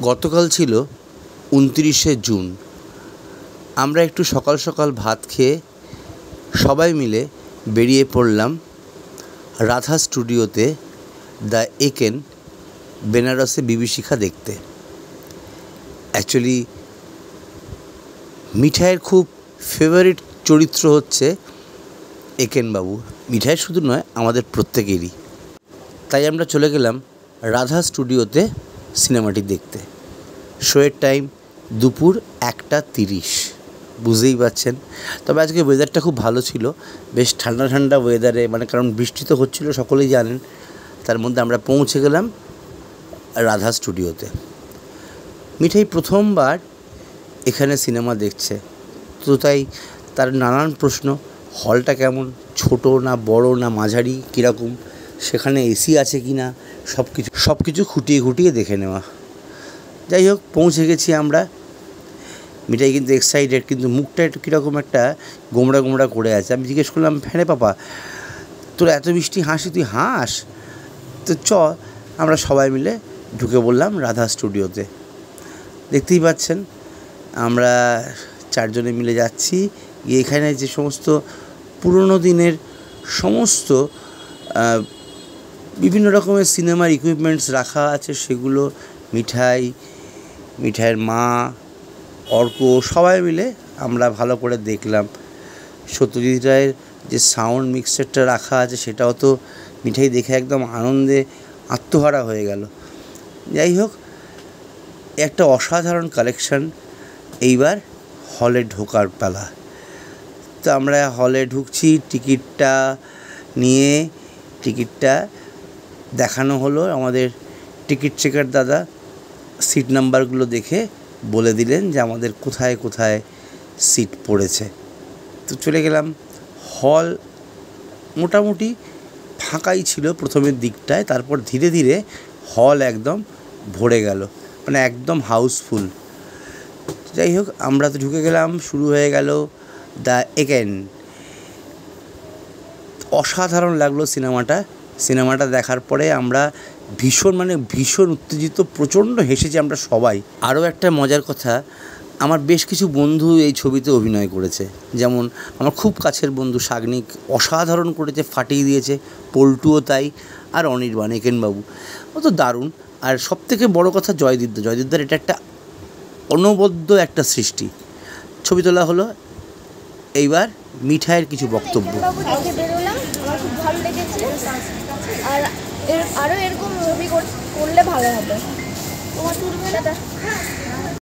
গতকাল ছিল ২৯শে জুন। আমরা একটু সকাল সকাল ভাত খেয়ে সবাই মিলে বেরিয়ে পড়লাম রাধা স্টুডিওতে দ্য একেন বেনারসে বিভীষিকা দেখতে। অ্যাকচুয়ালি মিঠাইয়ের খুব ফেভারিট চরিত্র হচ্ছে একেনবাবু। মিঠাই শুধু নয়, আমাদের প্রত্যেকেরই। তাই আমরা চলে গেলাম রাধা স্টুডিওতে সিনেমাটি দেখতে। শোয়ের টাইম দুপুর 1:30, বুঝতেই পারছেন। তবে আজকে ওয়েদারটা খুব ভালো ছিল, বেশ ঠান্ডা ঠান্ডা ওয়েদারে, কারণ বৃষ্টি তো হচ্ছিলো সকলেই জানেন। তার মধ্যে আমরা পৌঁছে গেলাম রাধা স্টুডিওতে। মিঠাই প্রথমবার এখানে সিনেমা দেখছে, তো তাই তার নানান প্রশ্ন। হলটা কেমন, ছোট না বড় না মাঝারি, কীরকম, সেখানে এসি আছে কি না, সব কিছু খুঁটিয়ে খুঁটিয়ে দেখে নেওয়া। যাই হোক, পৌঁছে গেছি আমরা। মিঠাই কিন্তু এক্সাইটেড, কিন্তু মুখটা একটু কীরকম একটা গোমড়া গোমড়া করে আছে। আমি জিজ্ঞেস করলাম, হ্যাঁ রে পাপা, তোর এত মিষ্টি হাসি, তুই হাস তো। আমরা সবাই মিলে ঢুকে বললাম রাধা স্টুডিওতে। দেখতেই পাচ্ছেন আমরা 4 জনে মিলে যাচ্ছি। এখানে যে সমস্ত পুরনো দিনের সমস্ত বিভিন্ন রকমের সিনেমার ইকুইপমেন্টস রাখা আছে, সেগুলো মিঠাইয়ের মা, অর্ক, সবাই মিলে আমরা ভালো করে দেখলাম। সত্যজিৎ রায়ের যে সাউন্ড মিক্সারটা রাখা আছে, সেটাও তো মিঠাই দেখে একদম আনন্দে আত্মহারা হয়ে গেল। যাই হোক, একটা অসাধারণ কালেকশন। এইবার হলে ঢোকার পালা। তো আমরা হলে ঢুকছি, টিকিটটা নিয়ে টিকিটটা দেখানো হলো। আমাদের টিকিট চেকার দাদা সিট নাম্বারগুলো দেখে বলে দিলেন যে আমাদের কোথায় কোথায় সিট পড়েছে। তো চলে গেলাম। হল মোটামুটি ফাঁকাই ছিল প্রথমের দিকটায়, তারপর ধীরে ধীরে হল একদম ভরে গেল, একদম হাউসফুল। যাই হোক, আমরা তো ঢুকে গেলাম। শুরু হয়ে গেল দ্য একেন। অসাধারণ লাগলো সিনেমাটা দেখার পরে আমরা ভীষণ উত্তেজিত, প্রচণ্ড হেসেছি আমরা সবাই। আরও একটা মজার কথা, আমার বেশ কিছু বন্ধু এই ছবিতে অভিনয় করেছে। যেমন আমার খুব কাছের বন্ধু সাগ্নিক অসাধারণ করেছে, ফাটিয়ে দিয়েছে। পল্টুও তাই, আর অনির্বাণ, একেনবাবু ও তো দারুণ। আর সবথেকে বড় কথা জয়দীপদার এটা একটা অনবদ্য একটা সৃষ্টি। ছবি তোলা হলো। এইবার মিঠাইয়ের কিছু বক্তব্য। আমার খুব ভালো লেগেছে, আর আরও এরকম মুভি করলে ভালো হবে। তোমার